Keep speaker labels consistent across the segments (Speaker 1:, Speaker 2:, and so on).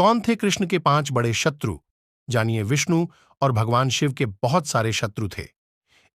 Speaker 1: कौन थे कृष्ण के 5 बड़े शत्रु? जानिए, विष्णु और भगवान शिव के बहुत सारे शत्रु थे।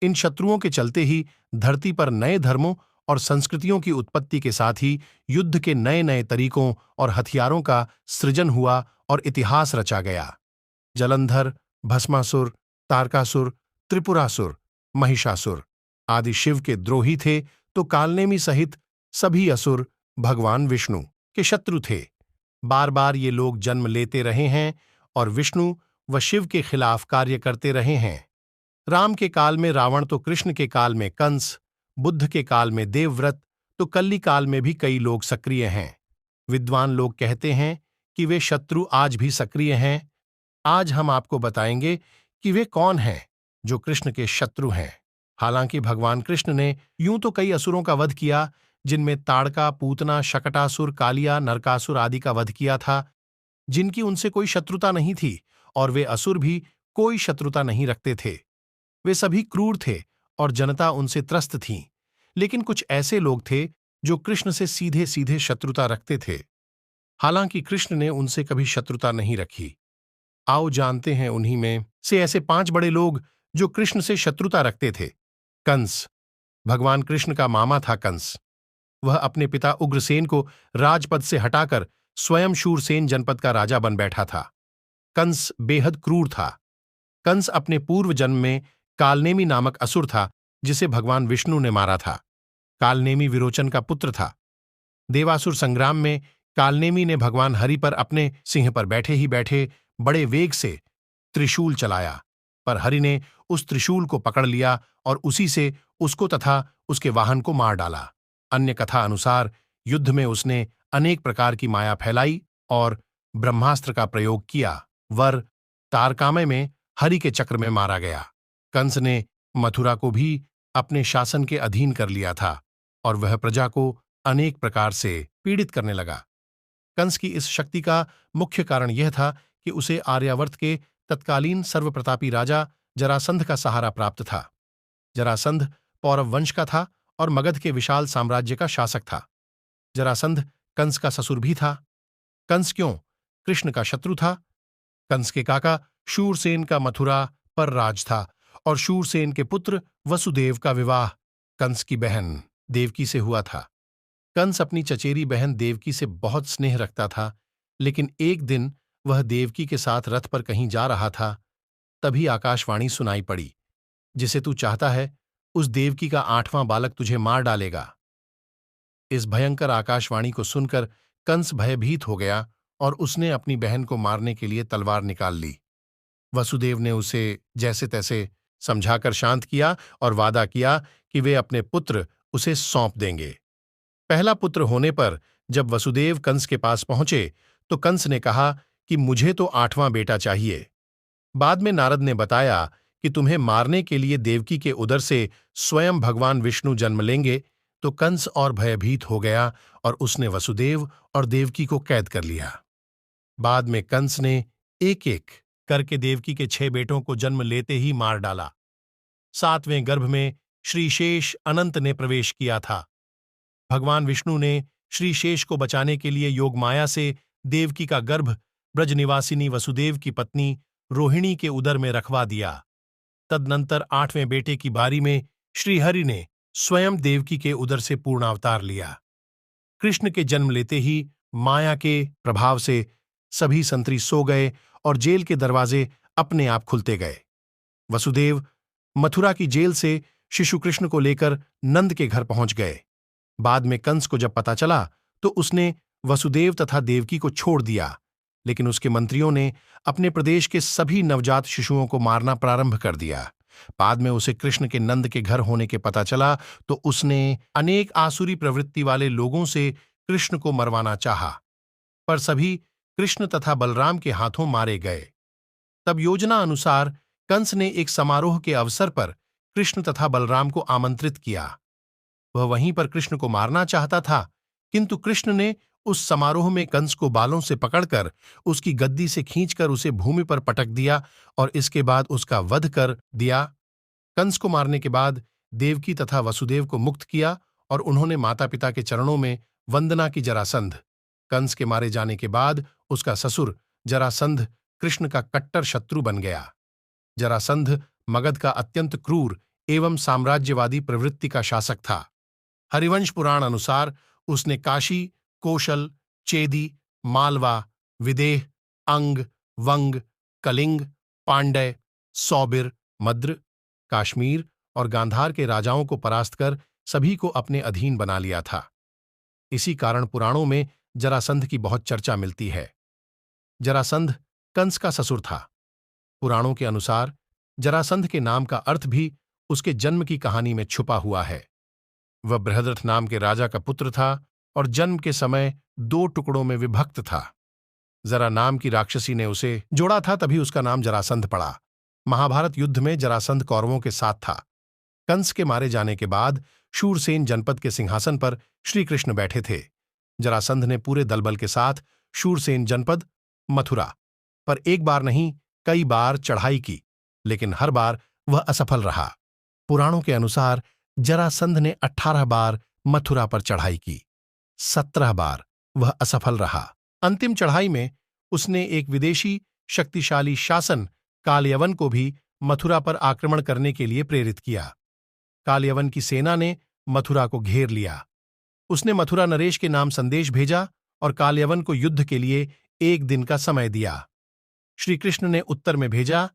Speaker 1: इन शत्रुओं के चलते ही धरती पर नए धर्मों और संस्कृतियों की उत्पत्ति के साथ ही युद्ध के नए नए तरीकों और हथियारों का सृजन हुआ और इतिहास रचा गया। जलंधर, भस्मासुर, तारकासुर, त्रिपुरासुर, महिषासुर आदि शिव के द्रोही थे, तो कालनेमी सहित सभी असुर भगवान विष्णु के शत्रु थे। बार बार ये लोग जन्म लेते रहे हैं और विष्णु व शिव के खिलाफ कार्य करते रहे हैं। राम के काल में रावण, तो कृष्ण के काल में कंस, बुद्ध के काल में देवव्रत, तो कल्ली काल में भी कई लोग सक्रिय हैं। विद्वान लोग कहते हैं कि वे शत्रु आज भी सक्रिय हैं। आज हम आपको बताएंगे कि वे कौन हैं जो कृष्ण के शत्रु हैं। हालांकि भगवान कृष्ण ने यूं तो कई असुरों का वध किया, जिनमें ताड़का, पूतना, शकटासुर, कालिया, नरकासुर आदि का वध किया था, जिनकी उनसे कोई शत्रुता नहीं थी, और वे असुर भी कोई शत्रुता नहीं रखते थे। वे सभी क्रूर थे और जनता उनसे त्रस्त थी। लेकिन कुछ ऐसे लोग थे जो कृष्ण से सीधे सीधे शत्रुता रखते थे। हालांकि कृष्ण ने उनसे कभी शत्रुता नहीं रखी। आओ जानते हैं उन्हीं में से ऐसे 5 बड़े लोग जो कृष्ण से शत्रुता रखते थे। कंस। भगवान कृष्ण का मामा था कंस। वह अपने पिता उग्रसेन को राजपद से हटाकर स्वयं शूरसेन जनपद का राजा बन बैठा था। कंस बेहद क्रूर था। कंस अपने पूर्व जन्म में कालनेमी नामक असुर था, जिसे भगवान विष्णु ने मारा था। कालनेमी विरोचन का पुत्र था। देवासुर संग्राम में कालनेमी ने भगवान हरि पर अपने सिंह पर बैठे ही बैठे बड़े वेग से त्रिशूल चलाया, पर हरि ने उस त्रिशूल को पकड़ लिया और उसी से उसको तथा उसके वाहन को मार डाला। अन्य कथा अनुसार युद्ध में उसने अनेक प्रकार की माया फैलाई और ब्रह्मास्त्र का प्रयोग किया। वर तारकामय में हरि के चक्र में मारा गया। कंस ने मथुरा को भी अपने शासन के अधीन कर लिया था और वह प्रजा को अनेक प्रकार से पीड़ित करने लगा। कंस की इस शक्ति का मुख्य कारण यह था कि उसे आर्यावर्त के तत्कालीन सर्वप्रतापी राजा जरासंध का सहारा प्राप्त था। जरासंध पौरव वंश का था और मगध के विशाल साम्राज्य का शासक था। जरासंध कंस का ससुर भी था। कंस क्यों कृष्ण का शत्रु था? कंस के काका शूरसेन का मथुरा पर राज था और शूरसेन के पुत्र वसुदेव का विवाह कंस की बहन देवकी से हुआ था। कंस अपनी चचेरी बहन देवकी से बहुत स्नेह रखता था, लेकिन एक दिन वह देवकी के साथ रथ पर कहीं जा रहा था। तभी आकाशवाणी सुनाई पड़ी, जिसे तू चाहता है उस देवकी का 8वां बालक तुझे मार डालेगा। इस भयंकर आकाशवाणी को सुनकर कंस भयभीत हो गया और उसने अपनी बहन को मारने के लिए तलवार निकाल ली। वसुदेव ने उसे जैसे तैसे समझाकर शांत किया और वादा किया कि वे अपने पुत्र उसे सौंप देंगे। पहला पुत्र होने पर जब वसुदेव कंस के पास पहुंचे तो कंस ने कहा कि मुझे तो 8वां बेटा चाहिए। बाद में नारद ने बताया कि तुम्हें मारने के लिए देवकी के उदर से स्वयं भगवान विष्णु जन्म लेंगे। तो कंस और भयभीत हो गया और उसने वसुदेव और देवकी को कैद कर लिया। बाद में कंस ने एक एक करके देवकी के 6 बेटों को जन्म लेते ही मार डाला। 7वें गर्भ में श्री शेष अनंत ने प्रवेश किया था। भगवान विष्णु ने श्री शेष को बचाने के लिए योगमाया से देवकी का गर्भ ब्रजनिवासिनी वसुदेव की पत्नी रोहिणी के उदर में रखवा दिया। तदनंतर 8वें बेटे की बारी में श्रीहरि ने स्वयं देवकी के उदर से पूर्णावतार लिया। कृष्ण के जन्म लेते ही माया के प्रभाव से सभी संतरी सो गए और जेल के दरवाजे अपने आप खुलते गए। वसुदेव मथुरा की जेल से शिशु कृष्ण को लेकर नंद के घर पहुंच गए। बाद में कंस को जब पता चला तो उसने वसुदेव तथा देवकी को छोड़ दिया, लेकिन उसके मंत्रियों ने अपने प्रदेश के सभी नवजात शिशुओं को मारना प्रारंभ कर दिया। बाद में उसे कृष्ण के नंद के घर होने के पता चला तो उसने अनेक आसुरी प्रवृत्ति वाले लोगों से कृष्ण को मरवाना चाहा, पर सभी कृष्ण तथा बलराम के हाथों मारे गए। तब योजना अनुसार कंस ने एक समारोह के अवसर पर कृष्ण तथा बलराम को आमंत्रित किया। वह वहीं पर कृष्ण को मारना चाहता था, किंतु कृष्ण ने उस समारोह में कंस को बालों से पकड़कर उसकी गद्दी से खींचकर उसे भूमि पर पटक दिया और इसके बाद उसका वध कर दिया। कंस को मारने के बाद देवकी तथा वसुदेव को मुक्त किया और उन्होंने माता पिता के चरणों में वंदना की। जरासंध कंस के मारे जाने के बाद उसका ससुर जरासंध कृष्ण का कट्टर शत्रु बन गया। जरासंध मगध का अत्यंत क्रूर एवं साम्राज्यवादी प्रवृत्ति का शासक था। हरिवंश पुराण अनुसार उसने काशी, कोशल, चेदी, मालवा, विदेह, अंग, वंग, कलिंग, पांड्य, सौबिर, मद्र, काश्मीर और गांधार के राजाओं को परास्त कर सभी को अपने अधीन बना लिया था। इसी कारण पुराणों में जरासंध की बहुत चर्चा मिलती है। जरासंध कंस का ससुर था। पुराणों के अनुसार जरासंध के नाम का अर्थ भी उसके जन्म की कहानी में छुपा हुआ है। वह बृहद्रथ नाम के राजा का पुत्र था और जन्म के समय 2 टुकड़ों में विभक्त था। जरा नाम की राक्षसी ने उसे जोड़ा था, तभी उसका नाम जरासंध पड़ा। महाभारत युद्ध में जरासंध कौरवों के साथ था। कंस के मारे जाने के बाद शूरसेन जनपद के सिंहासन पर श्री कृष्ण बैठे थे। जरासंध ने पूरे दलबल के साथ शूरसेन जनपद, मथुरा पर एक बार नहीं कई बार चढ़ाई की, लेकिन हर बार वह असफल रहा। पुराणों के अनुसार जरासंध ने 18 बार मथुरा पर चढ़ाई की, 17 बार वह असफल रहा। अंतिम चढ़ाई में उसने एक विदेशी शक्तिशाली शासन कालयवन को भी मथुरा पर आक्रमण करने के लिए प्रेरित किया। कालयवन की सेना ने मथुरा को घेर लिया। उसने मथुरा नरेश के नाम संदेश भेजा और कालयवन को युद्ध के लिए 1 दिन का समय दिया। श्री कृष्ण ने उत्तर में भेजा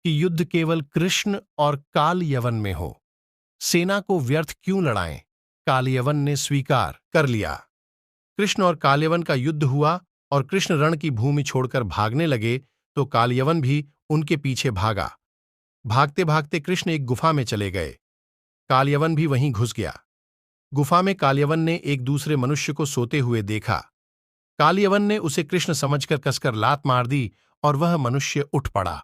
Speaker 1: कि युद्ध केवल कृष्ण और कालयवन में हो, सेना को व्यर्थ क्यों लड़ाएं। कालयवन ने स्वीकार कर लिया। कृष्ण और कालयवन का युद्ध हुआ और कृष्ण रण की भूमि छोड़कर भागने लगे तो कालयवन भी उनके पीछे भागा। भागते भागते कृष्ण एक गुफा में चले गए। कालयवन भी वहीं घुस गया। गुफा में कालयवन ने एक दूसरे मनुष्य को सोते हुए देखा। कालयवन ने उसे कृष्ण समझकर कसकर लात मार दी और वह मनुष्य उठ पड़ा।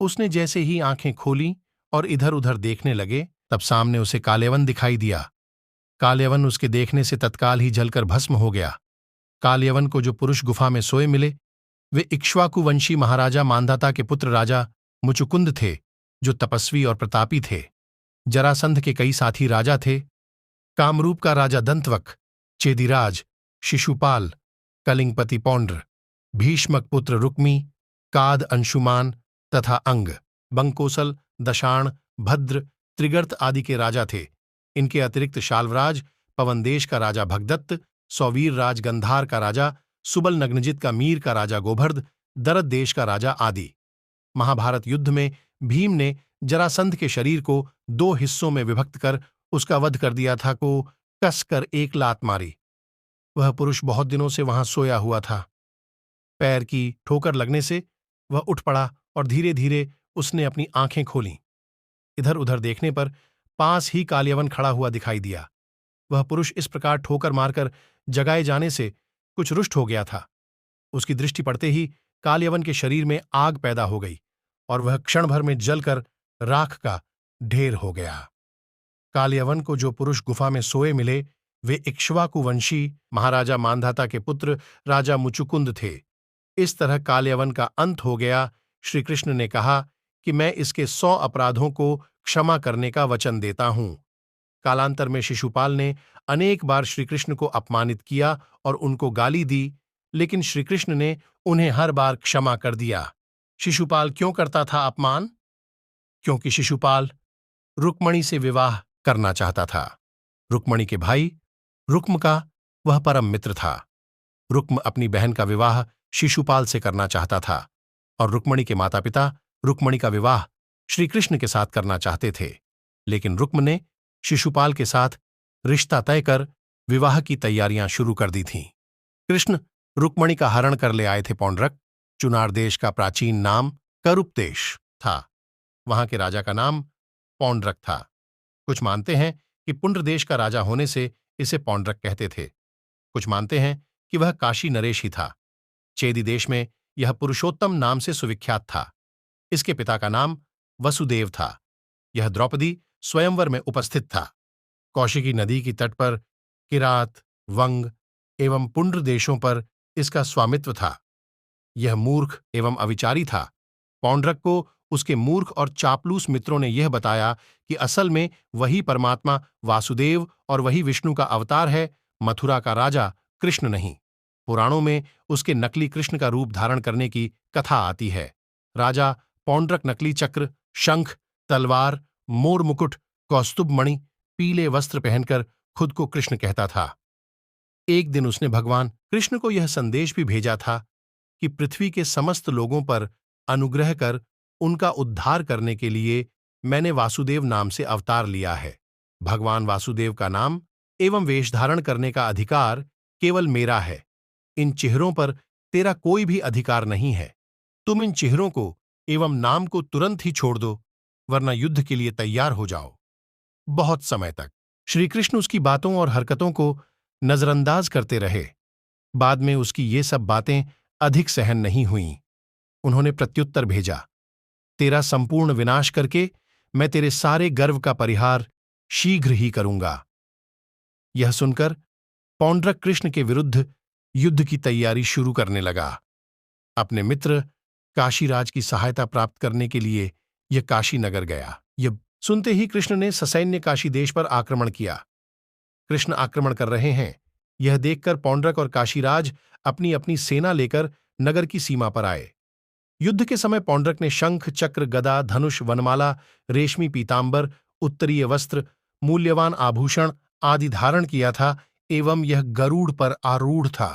Speaker 1: उसने जैसे ही आंखें खोलीं और इधर उधर देखने लगे, तब सामने उसे कालयवन दिखाई दिया। कालयवन उसके देखने से तत्काल ही जलकर भस्म हो गया। कालयवन को जो पुरुष गुफा में सोए मिले वे इक्ष्वाकु वंशी महाराजा मांधाता के पुत्र राजा मुचुकुंद थे, जो तपस्वी और प्रतापी थे। जरासंध के कई साथी राजा थे। कामरूप का राजा दंतवक, चेदिराज, शिशुपाल, कलिंगपति पौंड्र, भीष्मक पुत्र रुक्मी, काद अंशुमान तथा अंग, बंकोसल, दशाण, भद्र, त्रिगर्त आदि के राजा थे। इनके अतिरिक्त शाल्वराज, पवन देश का राजा भगदत्त, सौवीर राज गंधार का राजा, सुबल नग्नजित का मीर का राजा गोभर्द, दरद देश का राजा आदि। महाभारत युद्ध में भीम ने जरासंध के शरीर को 2 हिस्सों में विभक्त कर उसका वध कर दिया था को कसकर एक लात मारी। वह पुरुष बहुत दिनों से वहां सोया हुआ था। पैर की ठोकर लगने से वह उठ पड़ा और धीरे धीरे उसने अपनी आंखें खोलीं। इधर उधर देखने पर पास ही कालयवन खड़ा हुआ दिखाई दिया। वह पुरुष इस प्रकार ठोकर मारकर जगाए जाने से कुछ रुष्ट हो गया था। उसकी दृष्टि पड़ते ही कालयवन के शरीर में आग पैदा हो गई और वह क्षण भर में जलकर राख का ढेर हो गया। कालयवन को जो पुरुष गुफा में सोए मिले वे इक्ष्वाकु वंशी महाराजा मांधाता के पुत्र राजा मुचुकुंद थे। इस तरह कालयवन का अंत हो गया। श्री कृष्ण ने कहा कि मैं इसके 100 अपराधों को क्षमा करने का वचन देता हूं। कालांतर में शिशुपाल ने अनेक बार श्रीकृष्ण को अपमानित किया और उनको गाली दी, लेकिन श्रीकृष्ण ने उन्हें हर बार क्षमा कर दिया। शिशुपाल क्यों करता था अपमान? क्योंकि शिशुपाल रुक्मणी से विवाह करना चाहता था। रुक्मणी के भाई रुक्म का वह परम मित्र था। रुक्म अपनी बहन का विवाह शिशुपाल से करना चाहता था और रुक्मणी के माता पिता रुक्मणी का विवाह श्रीकृष्ण के साथ करना चाहते थे, लेकिन रुक्म ने शिशुपाल के साथ रिश्ता तय कर विवाह की तैयारियां शुरू कर दी थीं। कृष्ण रुक्मणी का हरण कर ले आए थे पौंड्रक। चुनार देश का प्राचीन नाम करुप देश था। वहां के राजा का नाम पौंड्रक था। कुछ मानते हैं कि पुंड्र देश का राजा होने से इसे पौंड्रक कहते थे। कुछ मानते हैं कि वह काशी नरेश ही था। चेदी देश में यह पुरुषोत्तम नाम से सुविख्यात था। इसके पिता का नाम वसुदेव था। यह द्रौपदी स्वयंवर में उपस्थित था। कौशिकी नदी की तट पर किरात, वंग एवं पुंड्र देशों पर इसका स्वामित्व था। यह मूर्ख एवं अविचारी था। पौंड्रक को उसके मूर्ख और चापलूस मित्रों ने यह बताया कि असल में वही परमात्मा वासुदेव और वही विष्णु का अवतार है, मथुरा का राजा कृष्ण नहीं। पुराणों में उसके नकली कृष्ण का रूप धारण करने की कथा आती है। राजा पौंड्रक नकली चक्र, शंख, तलवार, मोर मुकुट, कौस्तुभ मणि, पीले वस्त्र पहनकर खुद को कृष्ण कहता था। एक दिन उसने भगवान कृष्ण को यह संदेश भी भेजा था कि पृथ्वी के समस्त लोगों पर अनुग्रह कर उनका उद्धार करने के लिए मैंने वासुदेव नाम से अवतार लिया है। भगवान वासुदेव का नाम एवं वेश धारण करने का अधिकार केवल मेरा है। इन चेहरों पर तेरा कोई भी अधिकार नहीं है। तुम इन चेहरों को एवं नाम को तुरंत ही छोड़ दो, वरना युद्ध के लिए तैयार हो जाओ। बहुत समय तक श्री कृष्ण उसकी बातों और हरकतों को नजरअंदाज करते रहे। बाद में उसकी ये सब बातें अधिक सहन नहीं हुईं। उन्होंने प्रत्युत्तर भेजा, तेरा संपूर्ण विनाश करके मैं तेरे सारे गर्व का परिहार शीघ्र ही करूंगा। यह सुनकर पौंड्रक कृष्ण के विरुद्ध युद्ध की तैयारी शुरू करने लगा। अपने मित्र काशीराज की सहायता प्राप्त करने के लिए यह काशी नगर गया। यह सुनते ही कृष्ण ने ससैन्य काशी देश पर आक्रमण किया। कृष्ण आक्रमण कर रहे हैं, यह देखकर पौंड्रक और काशीराज अपनी अपनी सेना लेकर नगर की सीमा पर आए। युद्ध के समय पौंड्रक ने शंख, चक्र, गदा, धनुष, वनमाला, रेशमी पीतांबर, उत्तरीय वस्त्र, मूल्यवान आभूषण आदि धारण किया था एवं यह गरुड़ पर आरूढ़ था।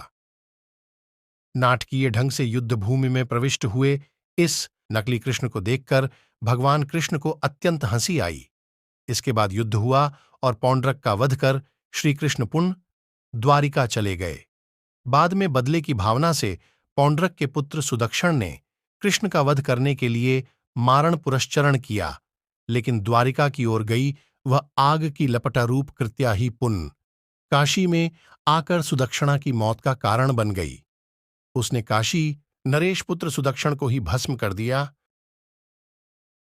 Speaker 1: नाटकीय ढंग से युद्ध भूमि में प्रविष्ट हुए इस नकली कृष्ण को देखकर भगवान कृष्ण को अत्यंत हंसी आई। इसके बाद युद्ध हुआ और पौंड्रक का वध कर श्री कृष्ण पुनः द्वारिका चले गए। बाद में बदले की भावना से पौंड्रक के पुत्र सुदक्षण ने कृष्ण का वध करने के लिए मारण पुरस्चरण किया, लेकिन द्वारिका की ओर गई वह आग की लपटा रूप कृत्या ही पुनः काशी में आकर सुदक्षणा की मौत का कारण बन गई। उसने काशी नरेश पुत्र सुदक्षण को ही भस्म कर दिया।